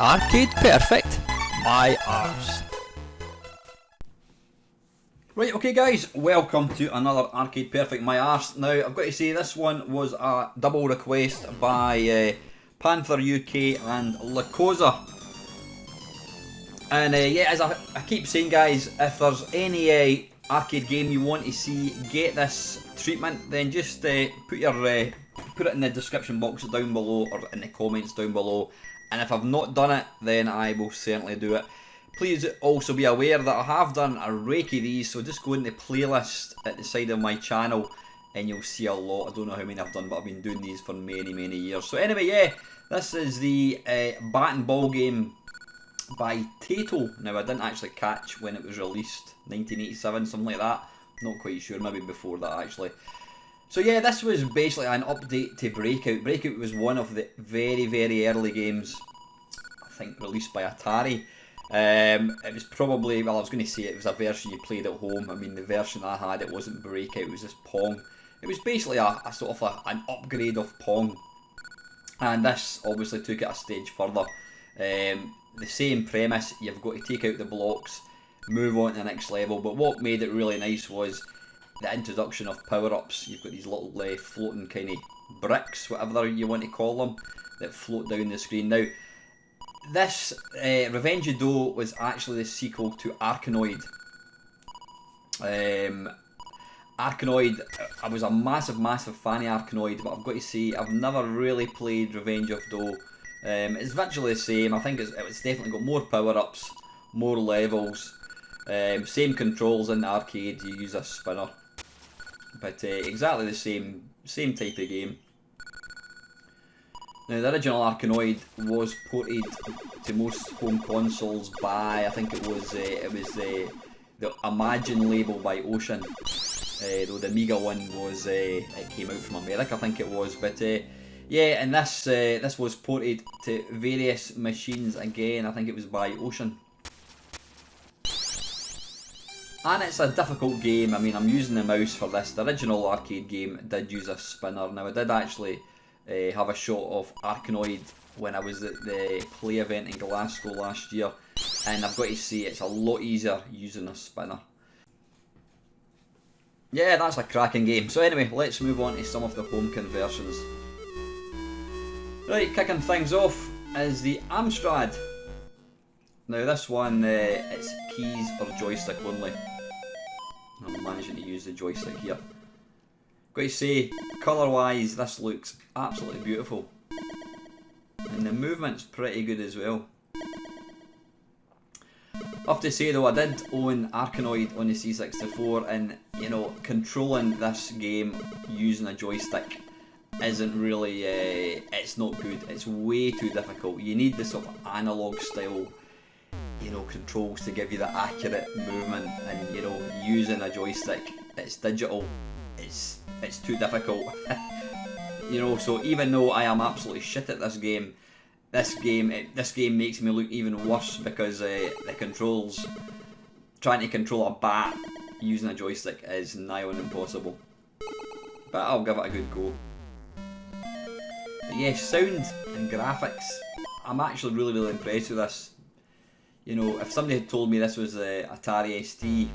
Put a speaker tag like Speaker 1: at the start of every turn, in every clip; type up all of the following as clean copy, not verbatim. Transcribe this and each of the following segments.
Speaker 1: Arcade Perfect, my Arse. Right, okay guys, welcome to another Arcade Perfect, my Arse. Now, I've got to say, this one was a double request by Panther UK and Lacosa. And yeah, as I keep saying guys, if there's any arcade game you want to see get this treatment, then just put it in the description box down below or in the comments down below. And if I've not done it, then I will certainly do it. Please also be aware that I have done a rake of these, so just go into the playlist at the side of my channel and you'll see a lot. I don't know how many I've done, but I've been doing these for many years. So anyway, yeah, this is the bat and ball game by Taito. Now, I didn't actually catch when it was released, 1987, something like that. Not quite sure, maybe before that actually. So yeah, this was basically an update to Breakout. Breakout was one of the very early games, I think, released by Atari. It was probably, well, I was going to say it was a version you played at home. I mean, the version I had, it wasn't Breakout, it was just Pong. It was basically a sort of an upgrade of Pong. And this obviously took it a stage further. The same premise, you've got to take out the blocks, move on to the next level. But what made it really nice was the introduction of power-ups. You've got these little floating kind of bricks, whatever you want to call them, that float down the screen. Now, this Revenge of Dough was actually the sequel to Arkanoid. Arkanoid, I was a massive fan of Arkanoid, but I've got to say, I've never really played Revenge of Dough. It's virtually the same. I think it's definitely got more power-ups, more levels, same controls in the arcade. You use a spinner, but exactly the same type of game. Now, the original Arkanoid was ported to most home consoles by, I think it was the Imagine label by Ocean. Though the Amiga one was it came out from America, I think it was. But yeah, and this was ported to various machines again. I think it was by Ocean. And it's a difficult game. I mean, I'm using the mouse for this. The original arcade game did use a spinner. Now, I did actually have a shot of Arkanoid when I was at the play event in Glasgow last year, and I've got to say it's a lot easier using a spinner. Yeah, that's a cracking game. So anyway, let's move on to some of the home conversions. Right, kicking things off is the Amstrad. Now this one, it's keys or joystick only. I'm managing to use the joystick here. Got to say, colour wise, this looks absolutely beautiful. And the movement's pretty good as well. I have to say though, I did own Arkanoid on the C64, and you know, controlling this game using a joystick isn't really, it's not good. It's way too difficult. You need the sort of analog style, you know, controls to give you the accurate movement, and you know, using a joystick, it's digital, it's too difficult. You know, so even though I am absolutely shit at this game, this game makes me look even worse because the controls, trying to control a bat using a joystick is nigh on impossible. But I'll give it a good go. But yeah, sound and graphics, I'm actually really impressed with this. You know, if somebody had told me this was the Atari ST,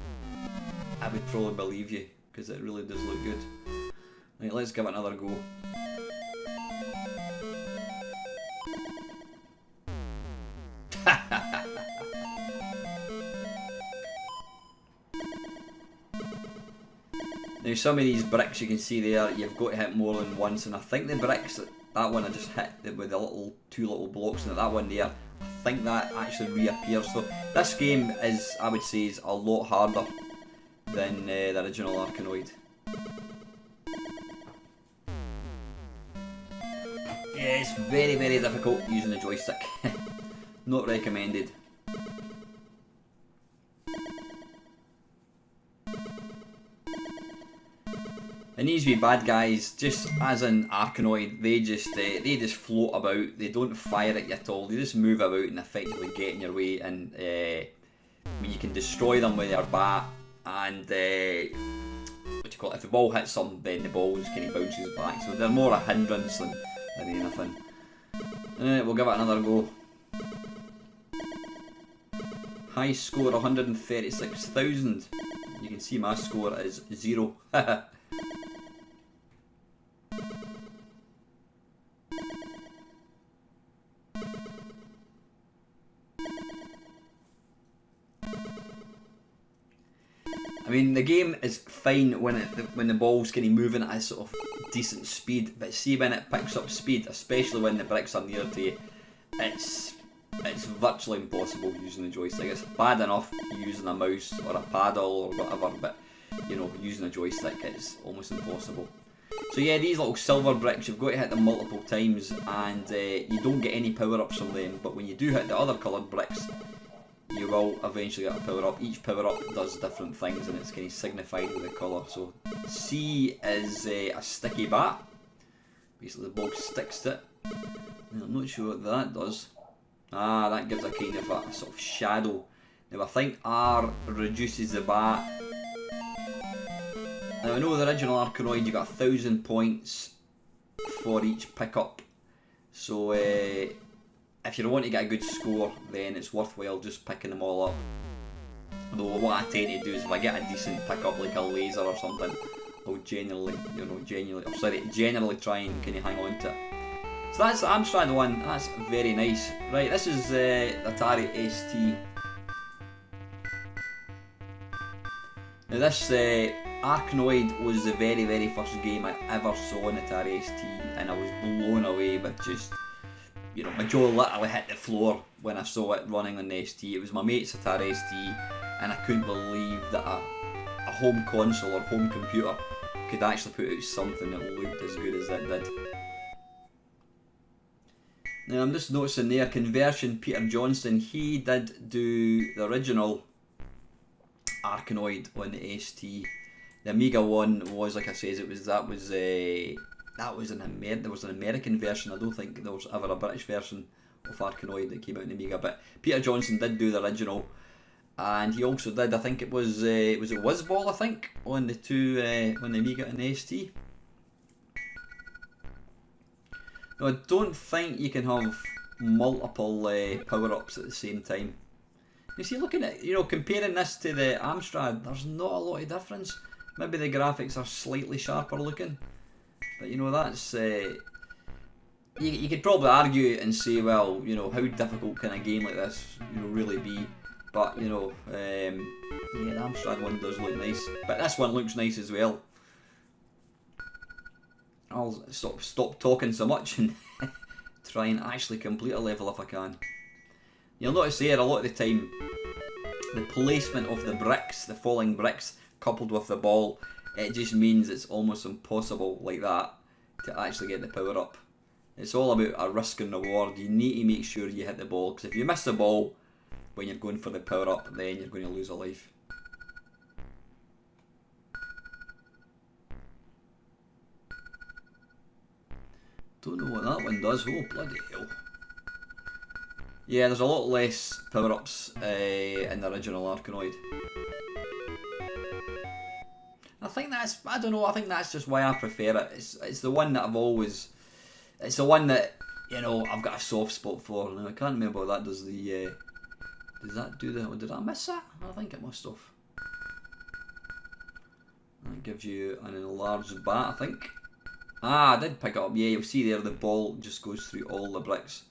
Speaker 1: I would probably believe you, because it really does look good. Right, let's give it another go. Now, some of these bricks you can see there, you've got to hit more than once, and I think the bricks, that one I just hit with the two little blocks in it, that one there, I think that actually reappears. So this game is, I would say, is a lot harder than the original Arkanoid. Yeah, it's very difficult using the joystick. Not recommended. And these wee bad guys, just as in Arkanoid, they just float about. They don't fire at you at all. They just move about and effectively get in your way. And you can destroy them with your bat. And what do you call it? If the ball hits them, then the ball just kind of bounces back. So they're more a hindrance than anything. We'll give it another go. High score 136,000. You can see my score is 0. I mean, the game is fine when the ball's kind of moving at a sort of decent speed, but see when it picks up speed, especially when the bricks are near to you, it's virtually impossible using the joystick. It's bad enough using a mouse or a paddle or whatever, but you know, using a joystick is almost impossible. So yeah, these little silver bricks, you've got to hit them multiple times, and you don't get any power-ups from them, but when you do hit the other coloured bricks, you will eventually get a power-up. Each power-up does different things, and it's kind of signified with the colour. So C is a sticky bat. Basically the ball sticks to it. I'm not sure what that does. Ah, that gives a kind of a sort of shadow. Now I think R reduces the bat. Now I know the original Arkanoid you got 1,000 points for each pickup. So if you want to get a good score, then it's worthwhile just picking them all up. Though what I tend to do is if I get a decent pickup like a laser or something, I'll generally try and kind of hang on to it. So that's the Amstrad one, that's very nice. Right, this is the Atari ST. Now this Arkanoid was the very, very first game I ever saw on Atari ST, and I was blown away with just, you know, my jaw literally hit the floor when I saw it running on the ST. It was my mate's Atari ST, and I couldn't believe that a home console or home computer could actually put out something that looked as good as it did. Now I'm just noticing there, Conversion Peter Johnston, he did do the original Arkanoid on the ST. The Amiga one was, like I says, there was an American version. I don't think there was ever a British version of Arkanoid that came out in Amiga, but Peter Johnson did do the original, and he also did, I think it was it Whizball, I think, on the on the Amiga and the ST. Now I don't think you can have multiple power-ups at the same time. You see, looking at, you know, comparing this to the Amstrad, there's not a lot of difference. Maybe the graphics are slightly sharper looking, but you know, that's you could probably argue and say, well, you know, how difficult can a game like this, you know, really be? But you know, yeah, the Amstrad one does look nice, but this one looks nice as well. I'll stop talking so much and try and actually complete a level if I can. You'll notice here a lot of the time the placement of the bricks, the falling bricks, coupled with the ball, it just means it's almost impossible like that to actually get the power up. It's all about a risk and reward. You need to make sure you hit the ball, because if you miss the ball when you're going for the power up, then you're going to lose a life. Don't know what that one does. Oh, bloody hell. Yeah, there's a lot less power-ups in the original Arkanoid. I think that's, I don't know, I think that's just why I prefer it. It's the one that I've always, it's the one that, you know, I've got a soft spot for. Now I can't remember what that does. Does that do the, did I miss that? I think it must have. That gives you an enlarged bat, I think. Ah, I did pick it up. Yeah, you'll see there the ball just goes through all the bricks,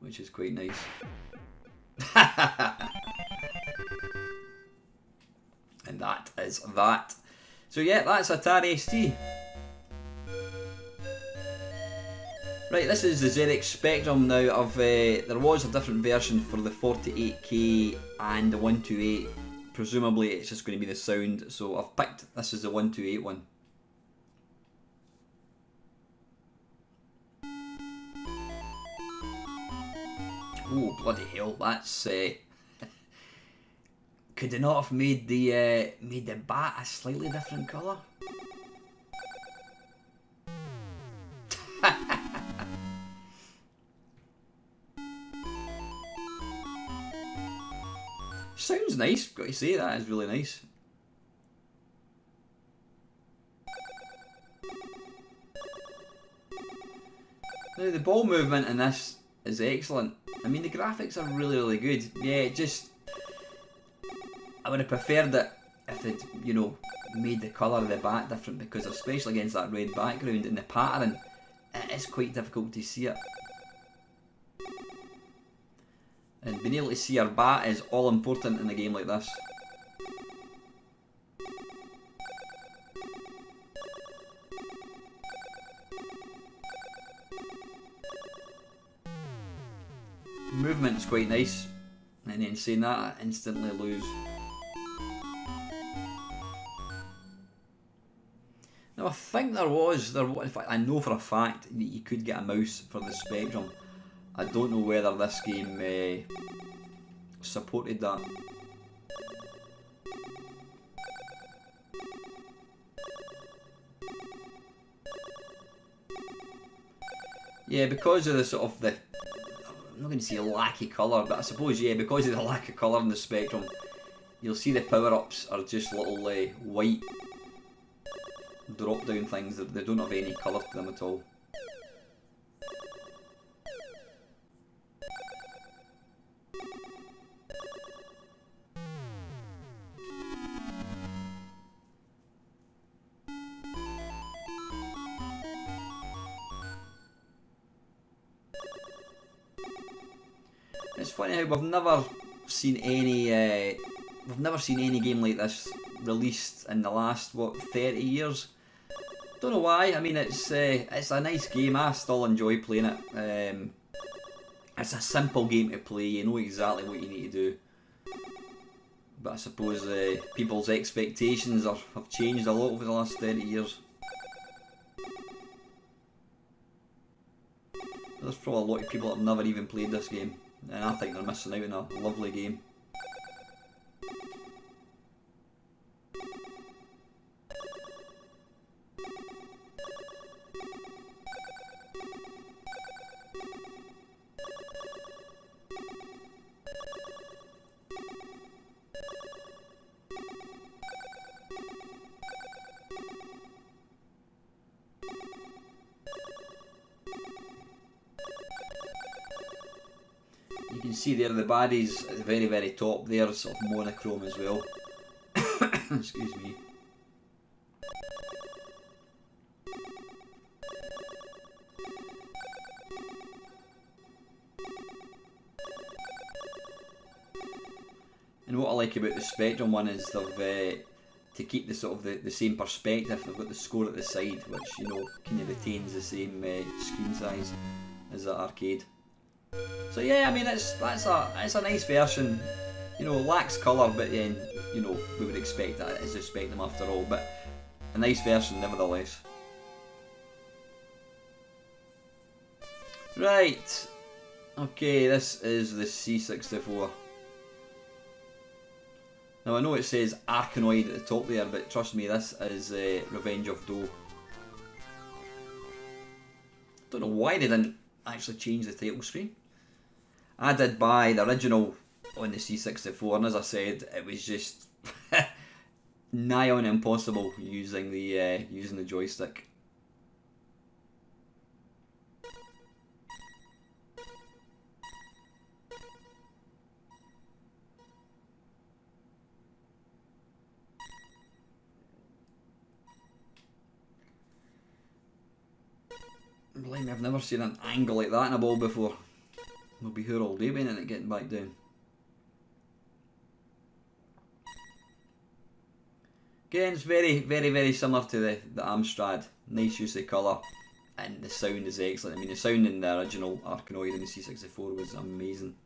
Speaker 1: which is quite nice. And that is that. So yeah, that's Atari ST. Right, this is the ZX Spectrum now. There was a different version for the 48K and the 128. Presumably it's just going to be the sound, so I've picked, this is the 128 one. Oh, bloody hell, that's could they not have made the bat a slightly different colour? Sounds nice, got to say, that is really nice. Now the ball movement in this is excellent. I mean, the graphics are really, really good. Yeah, it just, I would have preferred it if they'd, you know, made the colour of the back different, because especially against that red background and the pattern, it is quite difficult to see it. And being able to see our bat is all important in a game like this. Movement's quite nice, and then saying that, I instantly lose. Now I think in fact I know for a fact that you could get a mouse for the Spectrum. I don't know whether this game supported that. Yeah, because of the sort of the, I'm not going to say lacky colour, but I suppose, yeah, because of the lack of colour in the Spectrum, you'll see the power-ups are just little white drop-down things that they don't have any colour to them at all. It's funny how we've never seen any game like this released in the last, what, 30 years? Don't know why. I mean, it's a nice game. I still enjoy playing it. It's a simple game to play. You know exactly what you need to do. But I suppose people's expectations have changed a lot over the last 30 years. There's probably a lot of people that have never even played this game, and I think they're missing out on a lovely game. You can see there the baddies at the very, very top there, sort of monochrome as well. Excuse me. And what I like about the Spectrum one is they've to keep the sort of the same perspective. They've got the score at the side, which, you know, kind of retains the same screen size as the arcade. So yeah, I mean, it's a nice version. You know, lacks colour, but then, you know, we would expect that it's a Spectrum after all. But a nice version nevertheless. Right. Okay, this is the C64. Now I know it says Arkanoid at the top there, but trust me, this is Revenge of Doe. Don't know why they didn't actually change the title screen. I did buy the original on the C64, and as I said, it was just nigh on impossible using the joystick. Believe me, I've never seen an angle like that in a ball before. We'll be here all day waiting it getting back down. Again, it's very, very, very similar to the Amstrad. Nice use of colour, and the sound is excellent. I mean, the sound in the original Arkanoid in the C64 was amazing.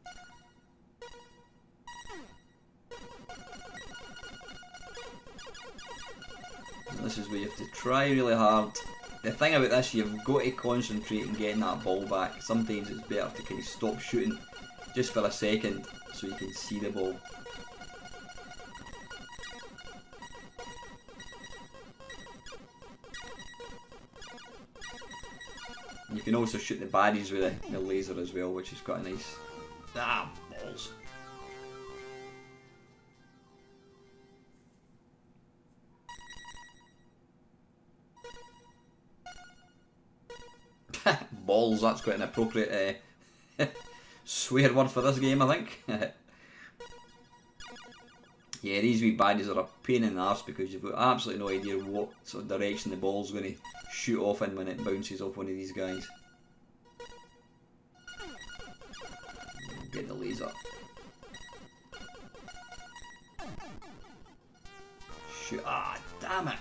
Speaker 1: This is where you have to try really hard. The thing about this, you've got to concentrate on getting that ball back. Sometimes it's better to kind of stop shooting just for a second so you can see the ball. You can also shoot the baddies with the laser as well, which is quite nice. Ah, balls. Balls, that's quite an appropriate swear word for this game, I think. Yeah, these wee badges are a pain in the arse because you've got absolutely no idea what sort of direction the ball's going to shoot off in when it bounces off one of these guys. Get the laser. Shoot. Ah, damn it.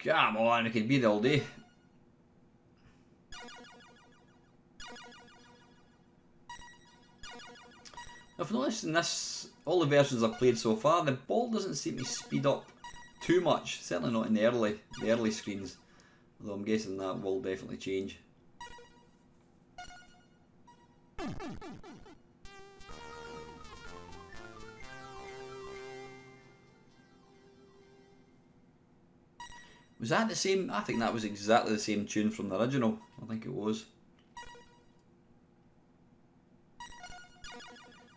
Speaker 1: Come on, we could be there all day. I've noticed in this, all the versions I've played so far, the ball doesn't seem to speed up too much. Certainly not in the early screens. Although I'm guessing that will definitely change. Was that the same? I think that was exactly the same tune from the original. I think it was.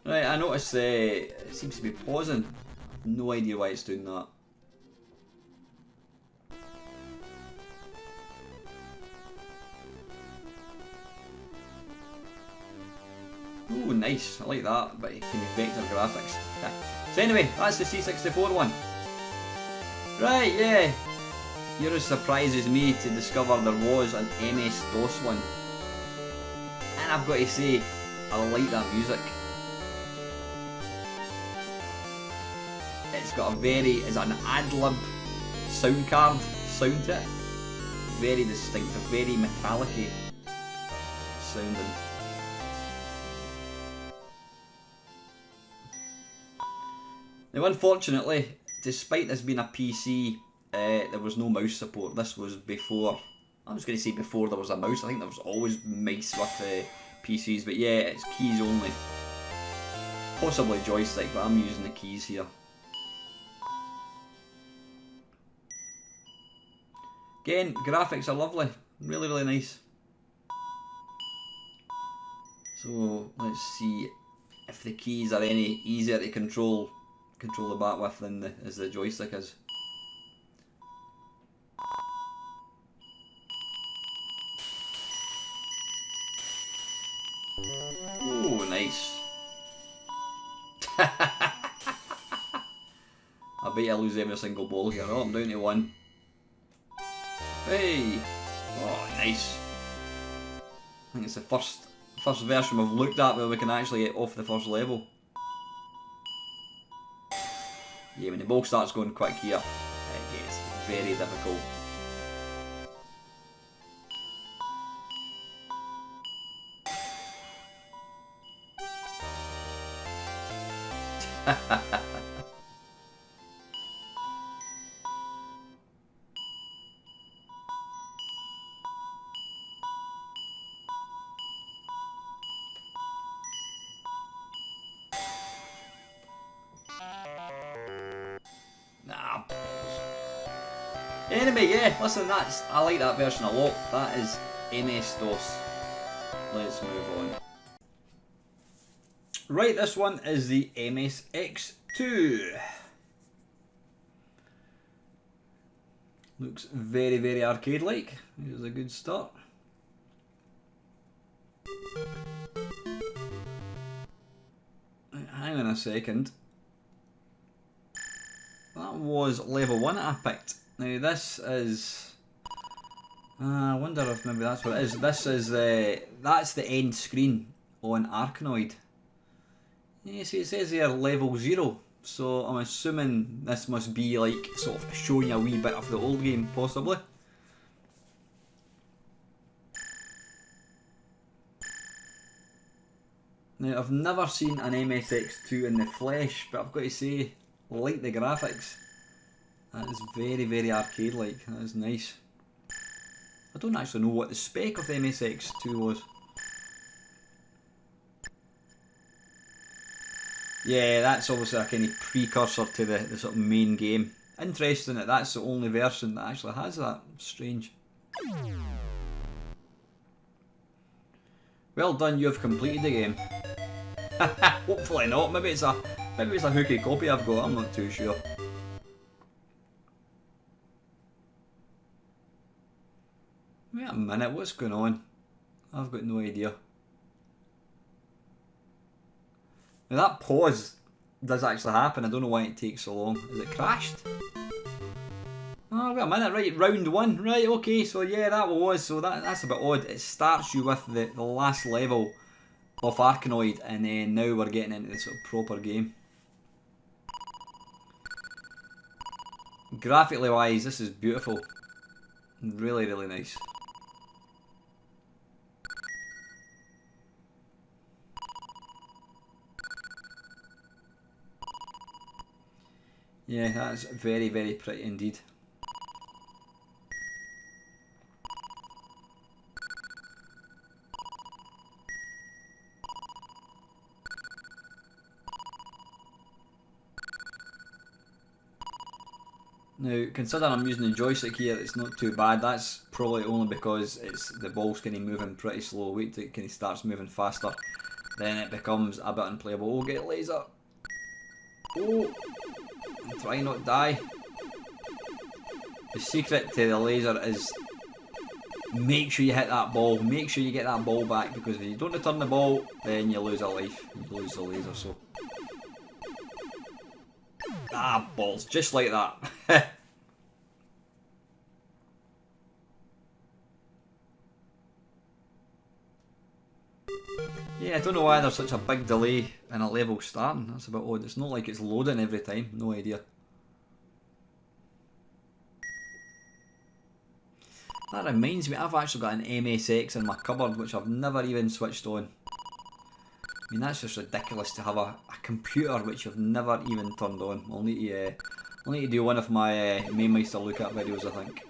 Speaker 1: Right, I noticed it seems to be pausing. I've no idea why it's doing that. Ooh, nice. I like that. But can you vector graphics? So anyway, that's the C64 one. Right, yeah. You're as surprised as me to discover there was an MS-DOS one. And I've got to say, I like that music. It's got it's an ad-lib sound card sound to it. Very distinctive, very metallic-y sounding. Now unfortunately, despite this being a PC, there was no mouse support. This was before, I was going to say before there was a mouse. I think there was always mice with PCs, but yeah, it's keys only. Possibly joystick, but I'm using the keys here. Again, graphics are lovely, really, really nice. So let's see if the keys are any easier to control the bat with than as the joystick is. Oh, nice. I bet I lose every single ball here. Oh, I'm down to one. Hey! Oh, nice. I think it's the first version we've looked at where we can actually get off the first level. Yeah, when the ball starts going quick here, it gets very difficult. Nah. Anyway, yeah, listen, I like that version a lot. That is MS-DOS. Let's move on. Right, this one is the MSX2. Looks very, very arcade-like. Here's a good start. Hang on a second. That was level 1 that I picked. Now this is... I wonder if maybe that's what it is. This is that's the end screen on Arkanoid. Yeah, see it says here level 0. So I'm assuming this must be like sort of showing a wee bit of the old game, possibly. Now I've never seen an MSX2 in the flesh, but I've got to say, I like the graphics. That is very, very arcade-like. That is nice. I don't actually know what the spec of the MSX2 was. Yeah, that's obviously a kind of precursor to the sort of main game. Interesting that that's the only version that actually has that. Strange. Well done, you have completed the game. Hopefully not. Maybe it's a hooky copy I've got. I'm not too sure. a minute, what's going on? I've got no idea. Now that pause does actually happen. I don't know why it takes so long. Is it crashed? Oh, wait a minute, right, round one. Right, okay, so yeah, that was, so that's a bit odd. It starts you with the last level of Arkanoid, and then now we're getting into the sort of proper game. Graphically wise, this is beautiful. Really, really nice. Yeah, that's very, very pretty indeed. Now, considering I'm using the joystick here, it's not too bad. That's probably only because the ball's kind of moving pretty slow. Wait till it kind of starts moving faster, then it becomes a bit unplayable. Oh, get laser! Oh, try not die. The secret to the laser is make sure you hit that ball. Make sure you get that ball back, because if you don't return the ball, then you lose a life. You lose the laser. So. Ah, balls, just like that. Yeah, I don't know why there's such a big delay in a level starting. That's a bit odd. It's not like it's loading every time. No idea. That reminds me, I've actually got an MSX in my cupboard which I've never even switched on. I mean, that's just ridiculous to have a computer which you've never even turned on. I'll need to do one of my Mainmeister look at videos, I think.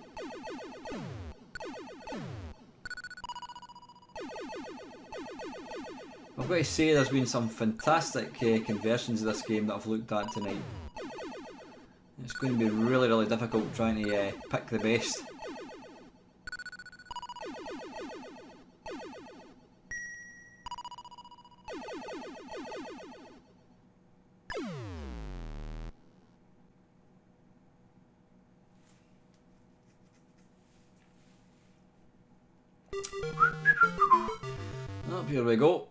Speaker 1: I've got to say there's been some fantastic conversions of this game that I've looked at tonight. It's going to be really, really difficult trying to pick the best. Oh, here we go.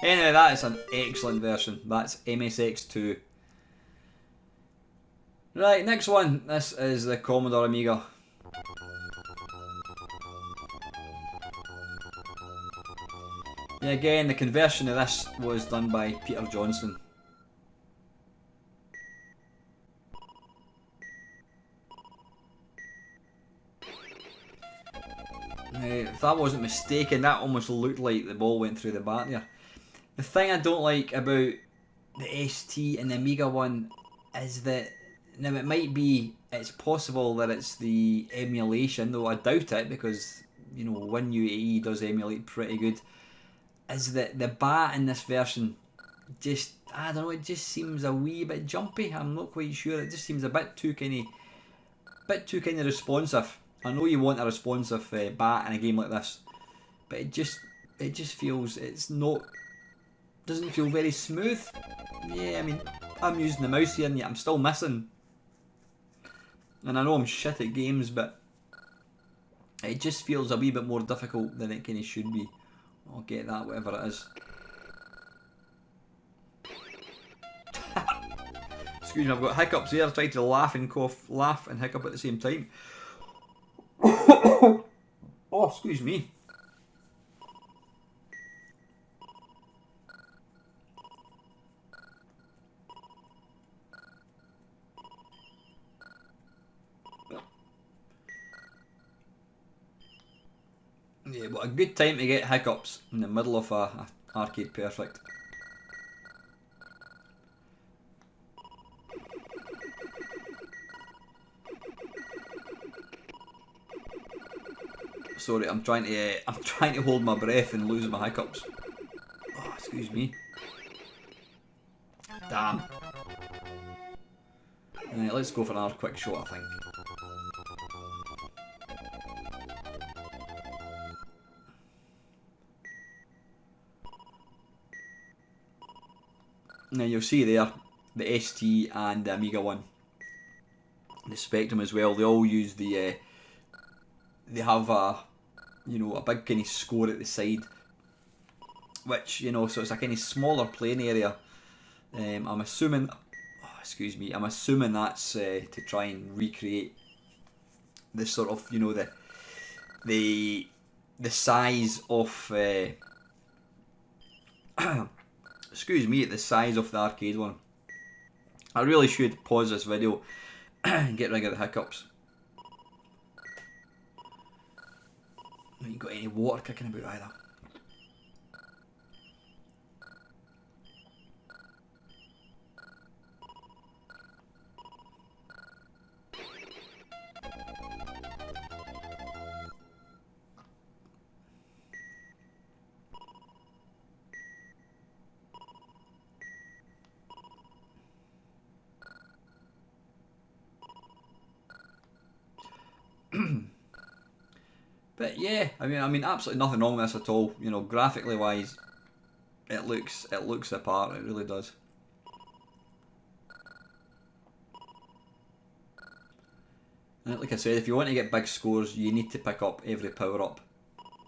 Speaker 1: Anyway, that is an excellent version. That's MSX2. Right, next one. This is the Commodore Amiga. Yeah, again, the conversion of this was done by Peter Johnson. If I wasn't mistaken, that almost looked like the ball went through the bat there. The thing I don't like about the ST and the Amiga one is that, now it might be, it's possible that it's the emulation, though I doubt it, because, you know, WinUAE does emulate pretty good, is that the bat in this version just, I don't know, it just seems a wee bit jumpy. I'm not quite sure. It just seems a bit too kind of responsive. I know you want a responsive bat in a game like this, but it just feels, doesn't feel very smooth. Yeah, I mean, I'm using the mouse here and yet I'm still missing. And I know I'm shit at games, but it just feels a wee bit more difficult than it kind of should be. I'll get that, whatever it is. Excuse me, I've got hiccups here. I tried to laugh and cough, laugh and hiccup at the same time. Oh, excuse me. Yeah, but a good time to get hiccups in the middle of a arcade perfect. Sorry, I'm trying to hold my breath and lose my hiccups. Oh, excuse me. Damn. Right, let's go for another quick shot, I think. Now you'll see there the ST and the Amiga one, the Spectrum as well. They all use the they have a, you know, a big kind of score at the side, which, you know, so it's a kind of smaller playing area. I'm assuming, oh, excuse me, I'm assuming that's to try and recreate this sort of, you know, the size of excuse me, the size of the arcade one. I really should pause this video and get rid of the hiccups. I ain't got any water kicking about either. But yeah, I mean, absolutely nothing wrong with this at all. You know, graphically wise, it looks the part. It really does. And like I said, if you want to get big scores, you need to pick up every power up.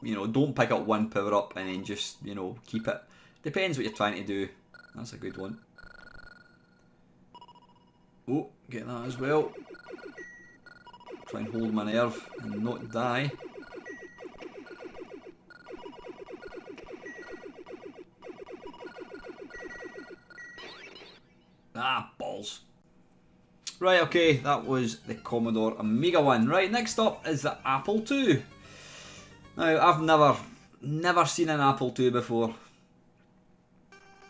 Speaker 1: You know, don't pick up one power up and then just, you know, keep it. Depends what you're trying to do. That's a good one. Oh, get that as well. Try and hold my nerve and not die. Ah, balls. Right, okay, that was the Commodore Amiga one. Right, next up is the Apple II. Now, I've never seen an Apple II before.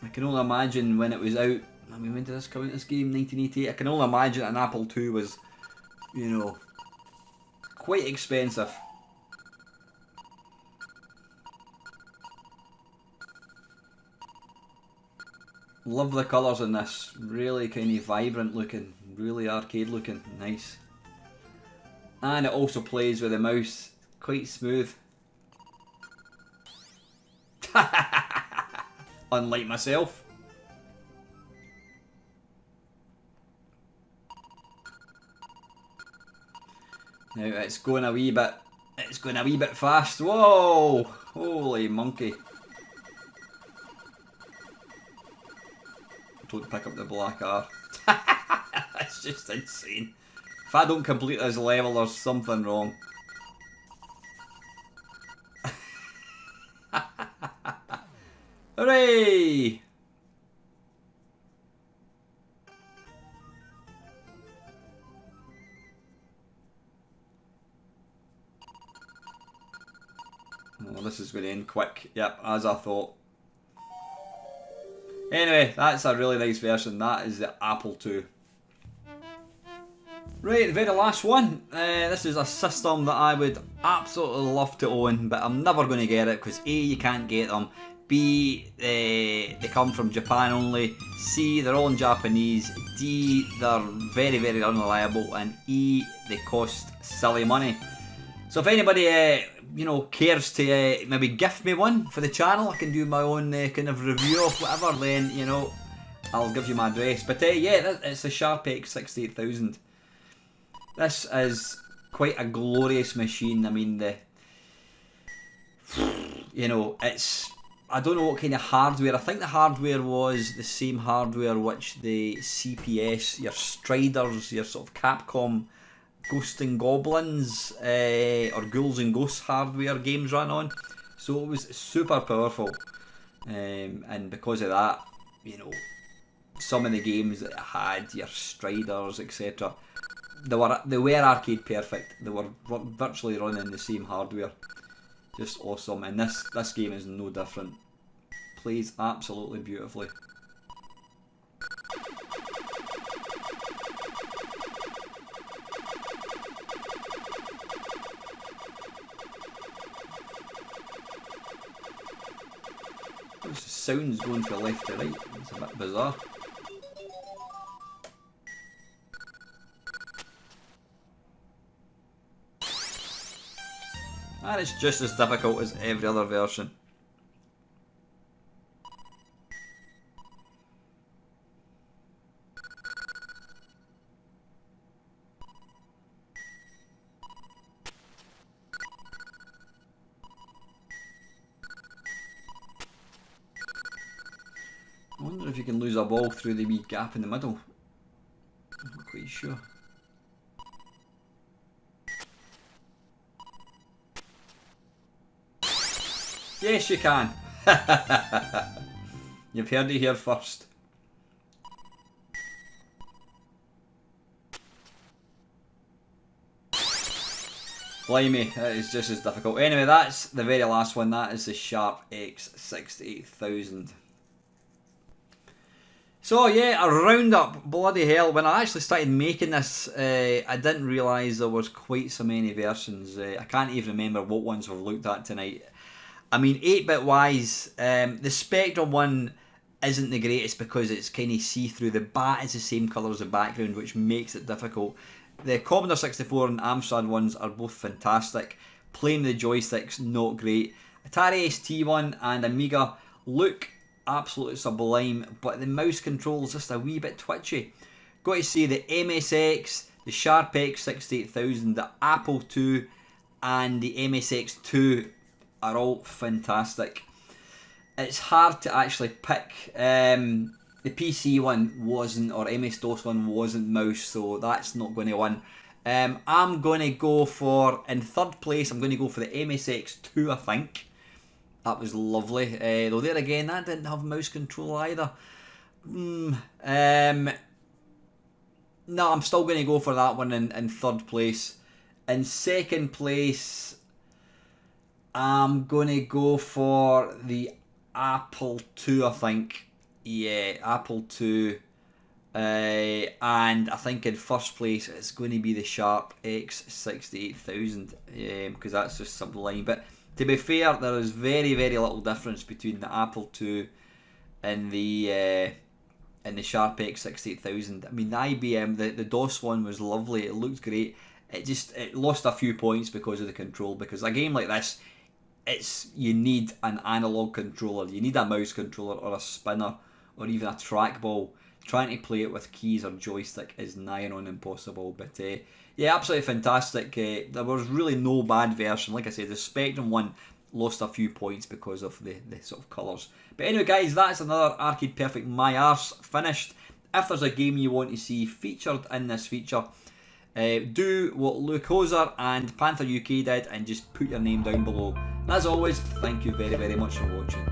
Speaker 1: I can only imagine when it was out. I mean, when did this come out, this game? 1988. I can only imagine an Apple II was, you know, quite expensive. Love the colours in this, really kind of vibrant looking, really arcade looking, nice. And it also plays with the mouse, quite smooth. Unlike myself. Now it's going a wee bit fast. Whoa! Holy monkey. Don't pick up the black R. That's just insane. If I don't complete this level, there's something wrong. Hooray! Oh, this is going to end quick. Yep, as I thought. Anyway, that's a really nice version. That is the Apple II. Right, the very last one. This is a system that I would absolutely love to own, but I'm never going to get it because A, you can't get them. B, they come from Japan only. C, they're all in Japanese. D, they're very, very unreliable. And E, they cost silly money. So if anybody you know, cares to maybe gift me one for the channel, I can do my own kind of review of whatever, then, you know, I'll give you my address. But yeah, it's a Sharp X68000. This is quite a glorious machine. I mean, you know, it's, I don't know what kind of hardware. I think the hardware was the same hardware which the CPS, your Striders, your sort of Capcom Ghosts and Goblins or Ghouls and Ghosts hardware games run on. So it was super powerful. And because of that, you know, some of the games that it had, your Striders, etc., they were arcade perfect. They were virtually running the same hardware. Just awesome. And this game is no different. Plays absolutely beautifully. The sound's going from left to right. It's a bit bizarre. And it's just as difficult as every other version. don't know if you can lose a ball through the wee gap in the middle. I'm not quite sure. Yes, you can. You've heard it here first. Blimey, it is just as difficult. Anyway, that's the very last one. That is the Sharp X68000. So yeah, a roundup. Bloody hell, when I actually started making this, I didn't realise there was quite so many versions. I can't even remember what ones we've looked at tonight. I mean, 8-bit wise, the Spectrum one isn't the greatest because it's kind of see-through. The bat is the same colour as the background, which makes it difficult. The Commodore 64 and Amstrad ones are both fantastic. Playing the joysticks, not great. Atari ST one and Amiga look absolutely sublime, but the mouse control is just a wee bit twitchy. Got to say, the MSX, the Sharp X68000, the Apple II and the MSX2 are all fantastic. It's hard to actually pick. The PC one wasn't, or MS-DOS one wasn't mouse, so that's not going to win. I'm going to go for, in third place, I'm going to go for the MSX2, I think. That was lovely. Though there again, that didn't have mouse control either. No, I'm still going to go for that one in third place. In second place, I'm going to go for the Apple II, I think. Yeah, Apple II. And I think in first place it's going to be the Sharp X68000, because that's just sublime. But to be fair, there is very, very little difference between the Apple II and the Sharp X68000. I mean, the IBM, the DOS one was lovely. It looked great. It lost a few points because of the control. Because a game like this, you need an analog controller. You need a mouse controller or a spinner or even a trackball. Trying to play it with keys or joystick is nigh on impossible. But yeah, absolutely fantastic. There was really no bad version. Like I said, the Spectrum one lost a few points because of the sort of colours. But anyway, guys, that's another Arcade Perfect My Arse finished. If there's a game you want to see featured in this feature, do what Luke Hoser and Panther UK did and just put your name down below. And as always, thank you very, very much for watching.